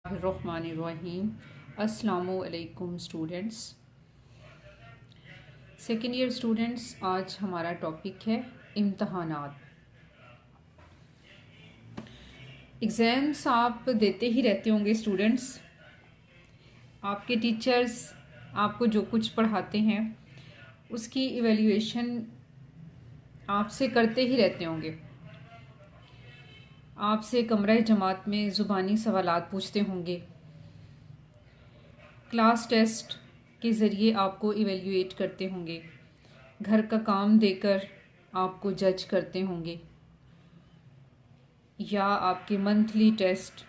Bismillahirrahmanirrahim. अस्सलामु अलैकुम students. Second year students, आज हमारा टॉपिक है इम्तहानात। एग्ज़ाम्स आप देते ही रहते होंगे स्टूडेंट्स। आपके टीचर्स आपको जो कुछ पढ़ाते हैं उसकी इवैल्यूएशन आपसे करते ही रहते होंगे। आपसे कमरा जमात में ज़ुबानी सवालात पूछते होंगे। क्लास टेस्ट के ज़रिए आपको इवैल्यूएट करते होंगे। घर का काम देकर आपको जज करते होंगे, या आपके मंथली टेस्ट,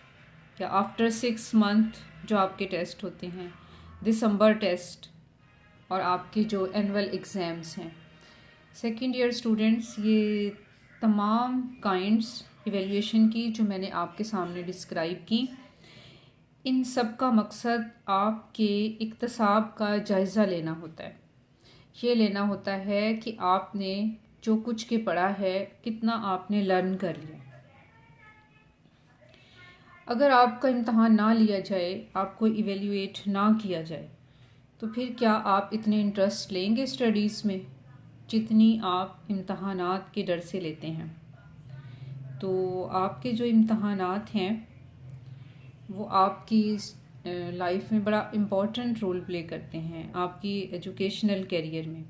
या आफ्टर 6 मंथ जो आपके टेस्ट होते हैं, दिसंबर टेस्ट, और आपके जो एनुअल एग्ज़ाम्स हैं। सेकेंड ईयर स्टूडेंट्स, ये तमाम काइंड्स इवैल्यूएशन की जो मैंने आपके सामने डिस्क्राइब की, इन सब का मकसद आपके इक्तसाब का जायज़ा लेना होता है। ये लेना होता है कि आपने जो कुछ के पढ़ा है कितना आपने लर्न कर लिया। अगर आपका इम्तहान ना लिया जाए, आपको इवैल्यूएट ना किया जाए, तो फिर क्या आप इतने इंटरेस्ट लेंगे स्टडीज़ में जितनी आप इम्तहानात के डर से लेते हैं? तो आपके जो इम्तहानात हैं वो आपकी लाइफ में बड़ा इम्पोर्टेंट रोल प्ले करते हैं, आपकी एजुकेशनल कैरियर में।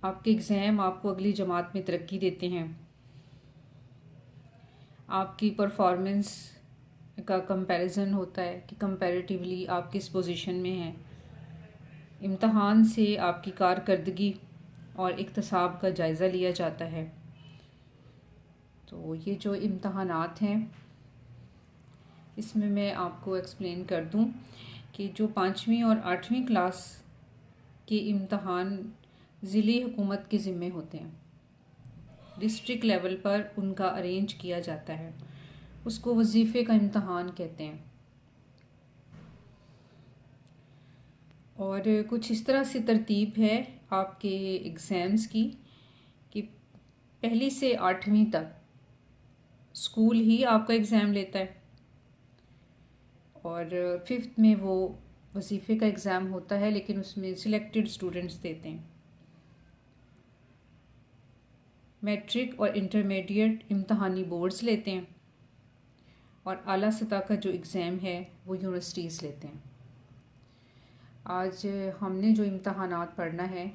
आपके एग्ज़ाम आपको अगली जमात में तरक्की देते हैं। आपकी परफॉर्मेंस का कंपैरिजन होता है कि कंपैरेटिवली आप किस पोजीशन में हैं। इम्तहान से आपकी कारकर्दगी और इक्तसाब का जायज़ा लिया जाता है। तो ये जो इम्तहानात हैं, इसमें मैं आपको एक्सप्लेन कर दूं कि जो 5वीं और 8वीं क्लास के इम्तहान ज़िली हुकूमत के ज़िम्मे होते हैं। डिस्ट्रिक्ट लेवल पर उनका अरेंज किया जाता है, उसको वजीफ़े का इम्तहान कहते हैं। और कुछ इस तरह से तरतीब है आपके एग्ज़ाम्स की कि 1ली से 8वीं तक स्कूल ही आपका एग्ज़ाम लेता है, और 5th में वो वजीफ़े का एग्ज़ाम होता है, लेकिन उसमें सिलेक्टेड स्टूडेंट्स देते हैं। मैट्रिक और इंटरमीडिएट इम्तहानी बोर्ड्स लेते हैं, और आला सतह का जो एग्ज़ाम है वो यूनिवर्सिटीज़ लेते हैं। आज हमने जो इम्तहानात पढ़ना है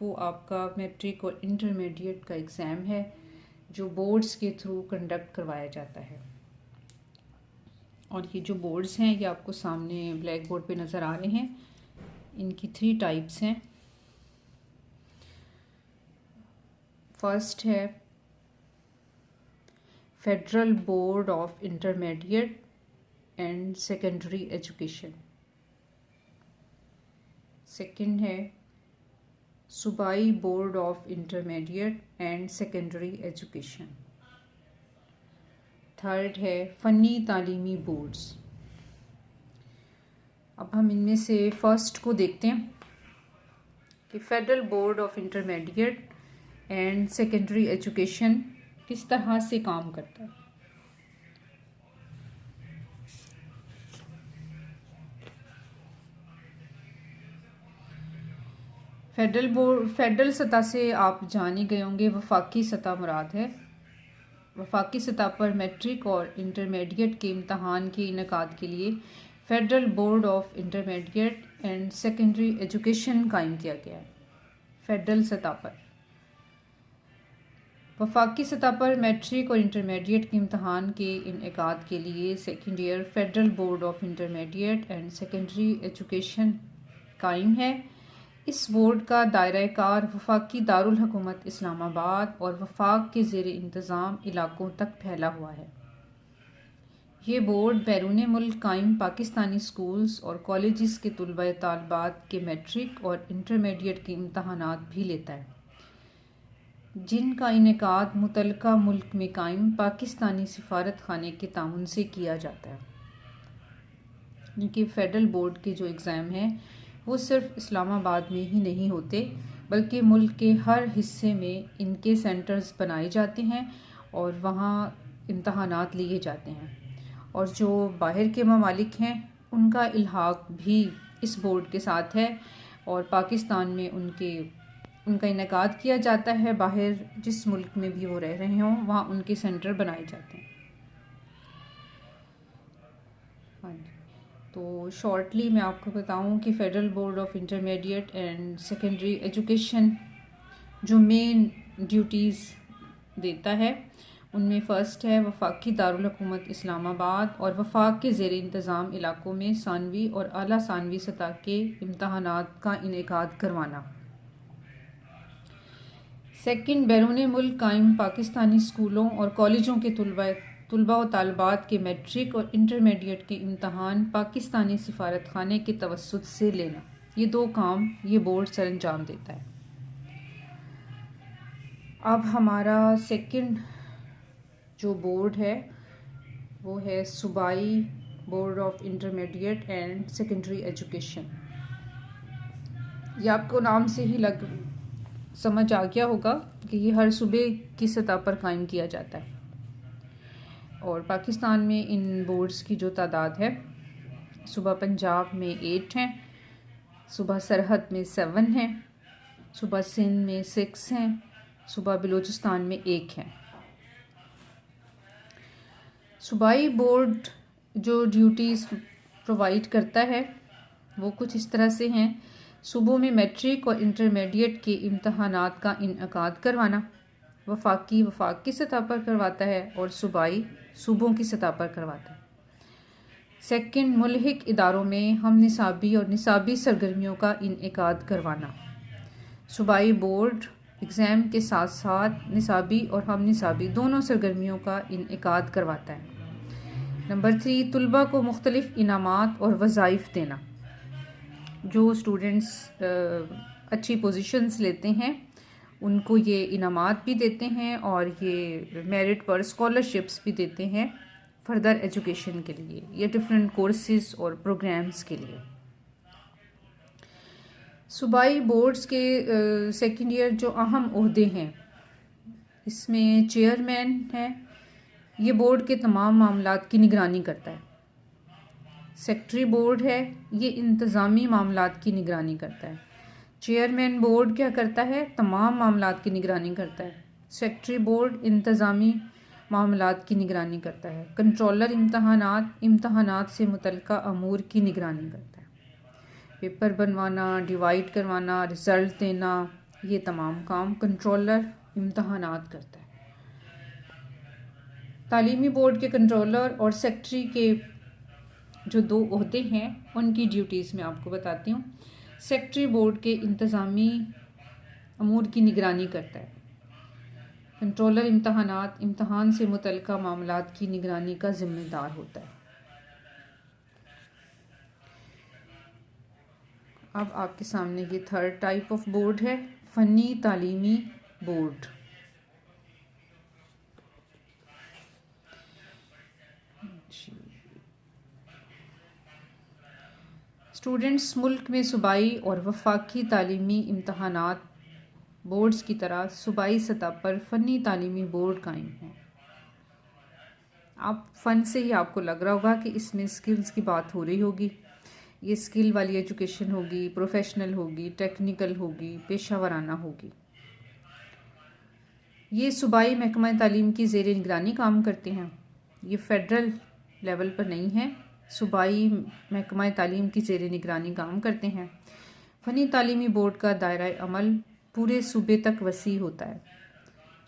वो आपका मैट्रिक और इंटरमीडिएट का एग्ज़ाम है, जो बोर्ड्स के थ्रू कंडक्ट करवाया जाता है। और ये जो बोर्ड्स हैं ये आपको सामने ब्लैक बोर्ड पे नज़र आ रहे हैं। इनकी 3 टाइप्स हैं। फर्स्ट है federal board of intermediate and secondary education. Second है सूबाई board of intermediate and secondary education. Third है फ़नी तालीमी बोर्ड्स। अब हम इनमें से फर्स्ट को देखते हैं कि federal board of intermediate and secondary education किस तरह से काम करता है। फेडरल सतह से आप जान ही गए होंगे, वफाकी सतह मुराद है। वफाकी सतह पर मैट्रिक और इंटरमीडिएट के इम्तहान के इनेकाद के लिए federal board of intermediate and secondary education कायम किया गया है। फेडरल सतह पर, वफाकी सतह पर मैट्रिक और इंटरमीडिएट के इम्तहान के इनेकाद के लिए second year federal board of intermediate and secondary education कायम है। इस बोर्ड का दायरा कार वफाकी दारुल हुकूमत इस्लामाबाद और वफाक के ज़ेर इंतज़ाम इलाकों तक फैला हुआ है। ये बोर्ड बैरून मुल्क कायम पाकिस्तानी स्कूल्स और कॉलेजेस के तुलबा तालबात के मैट्रिक और इंटरमीडिएट के इम्तहानात भी लेता है, जिनका इनेकाद मुतलका मुल्क में कायम पाकिस्तानी सिफारत खाने के तामुन से किया जाता है। इनके फेडरल बोर्ड के जो एग्ज़ाम हैं वो सिर्फ इस्लामाबाद में ही नहीं होते, बल्कि मुल्क के हर हिस्से में इनके सेंटर्स बनाए जाते हैं और वहाँ इम्तहानात लिए जाते हैं। और जो बाहर के ममालिक हैं उनका इल्हाक भी इस बोर्ड के साथ है और पाकिस्तान में उनका इनेकाद किया जाता है। बाहर जिस मुल्क में भी वो रह रहे हों वहाँ उनके सेंटर बनाए जाते हैं। हाँ जी, तो शॉर्टली मैं आपको बताऊं कि federal board of intermediate and secondary education जो मेन ड्यूटीज़ देता है उनमें फ़र्स्ट है वफाकी दारुल हुकूमत इस्लामाबाद और वफाक के ज़ेर इंतज़ाम इलाकों में सानवी और आला सानवी सतह के इम्तहानात का इनेकाद करवाना। सेकंड, बैरून मुल्क कायम पाकिस्तानी स्कूलों और कॉलेजों के तुलबा व तालबात के मैट्रिक और इंटरमीडिएट के इम्तहान पाकिस्तानी सिफारत खाने के तवस्सुत से लेना। ये 2 काम ये बोर्ड सर अंजाम देता है। अब हमारा सेकंड जो बोर्ड है वो है सूबाई board of intermediate and secondary education. ये आपको नाम से ही समझ आ गया होगा कि ये हर सूबे की सतह पर कायम किया जाता है और पाकिस्तान में इन बोर्ड्स की जो तादाद है, सूबा पंजाब में 8 हैं, सूबा सरहद में 7 हैं, सूबा सिंध में 6 हैं, सूबा बलूचिस्तान में 1 हैं। सूबाई बोर्ड जो ड्यूटीज़ प्रोवाइड करता है वो कुछ इस तरह से हैं। सूबों में मैट्रिक और इंटरमीडिएट के इम्तहानात का इनेकाद करवाना। वफाक की सतह पर करवाता है और सूबाई सूबों की सतह पर करवाता है। सेकंड, मुल्हिक इदारों में हम निसाबी और निसाबी सरगर्मियों का इनेकाद करवाना। सूबाई बोर्ड एग्ज़ाम के साथ साथ निसाबी और हम निसाबी दोनों सरगर्मियों का इनेकाद करवाता है। नंबर 3, तुलबा को मुख्तलिफ इनामात और वज़ाइफ देना। जो स्टूडेंट्स अच्छी पोजीशंस लेते हैं उनको ये इनामात भी देते हैं और ये मेरिट पर स्कॉलरशिप्स भी देते हैं फर्दर एजुकेशन के लिए, ये डिफरेंट कोर्सेज और प्रोग्राम्स के लिए। सूबाई बोर्ड्स के सेकेंड ईयर जो अहम ओहदे हैं इसमें चेयरमैन है, ये बोर्ड के तमाम मामलात की निगरानी करता है। सेक्रेटरी बोर्ड है, ये इंतज़ामी मामलात की निगरानी करता है। चेयरमैन बोर्ड क्या करता है? तमाम मामलात की निगरानी करता है। सेक्रेटरी बोर्ड इंतज़ामी मामलात की निगरानी करता है। कंट्रोलर इम्तहानात से मुतल्लिका अमूर की निगरानी करता है। पेपर बनवाना, डिवाइड करवाना, रिज़ल्ट देना, ये तमाम काम कंट्रोलर इम्तहानात करता है। तालीमी बोर्ड के कंट्रोलर और सेक्रेटरी के जो 2 ओहदे हैं उनकी ड्यूटीज़ मैं आपको बताती हूँ। सेक्रेटरी बोर्ड के इंतज़ामी अमूर की निगरानी करता है। कंट्रोलर इम्तहान से मुतल्लिका मामलात की निगरानी का ज़िम्मेदार होता है। अब आपके सामने ये थर्ड टाइप ऑफ बोर्ड है, फ़नी तालीमी बोर्ड। स्टूडेंट्स मुल्क में सूबाई और वफाकी तालीमी इम्तहानात बोर्ड्स की तरह सूबाई सतह पर फ़नी तालीमी बोर्ड कायम है। आप फ़न से ही आपको लग रहा होगा कि इसमें स्किल्स की बात हो रही होगी। ये स्किल वाली एजुकेशन होगी, प्रोफेशनल होगी, टेक्निकल होगी, पेशा वराना होगी। ये सूबाई महकमा तालीम की ज़ेर निगरानी काम करते हैं। ये फेडरल लेवल पर नहीं है, सूबाई महकमा तालीम की ज़ेर निगरानी काम करते हैं। फ़नी तालीमी बोर्ड का दायरा अमल पूरे सूबे तक वसी होता है।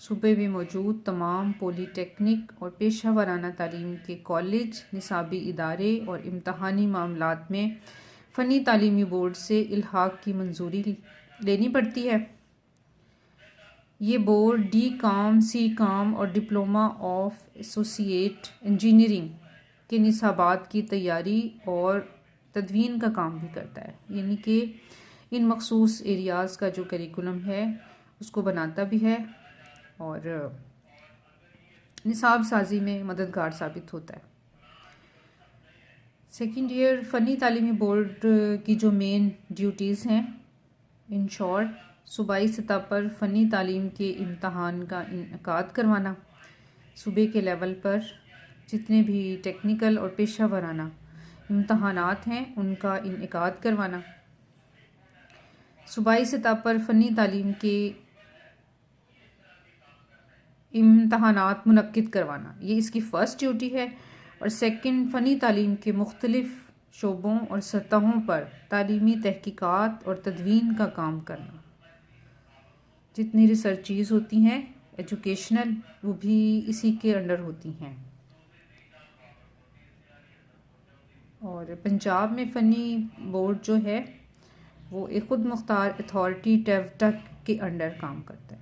सूबे में मौजूद तमाम पॉलीटेक्निक और पेशा वराना तालीम के कॉलेज, निसाबी इदारे और इम्तहानी मामलात में फ़नी तालीमी बोर्ड से इल्हाक की मंजूरी लेनी पड़ती है। ये बोर्ड D.Com, C.Com और डिप्लोमा ऑफ एसोसिएट इंजीनियरिंग के निसाबात की तैयारी और तदवीन का काम भी करता है, यानी कि इन मखसूस एरियाज़ का जो करिकुलम है उसको बनाता भी है और निसाब साजी में मददगार साबित होता है। सेकेंड ईयर फ़नी तालीमी बोर्ड की जो मेन ड्यूटीज़ हैं, इन शॉर्ट, सूबाई सतह पर फ़नी तालीम के इम्तहान का इनेकाद करवाना, सूबे के लेवल पर जितने भी टेक्निकल और पेशा वराना इम्तहानात हैं उनका इनेकाद करवाना, सूबाई सतह पर फ़नी तालीम के इम्तहानात मुनक्किद करवाना, ये इसकी फ़र्स्ट ड्यूटी है। और सेकंड, फ़नी तालीम के मुख्तलिफ़ शोबों और सतहों पर तालीमी तहकीकात और तदवीन का काम करना। जितनी रिसर्चेज़ होती हैं एजुकेशनल, वो भी इसी के अंडर होती हैं। और पंजाब में फ़नी बोर्ड जो है वो एक खुद मुख्तार अथॉरिटी टेवटा के अंडर काम करता है।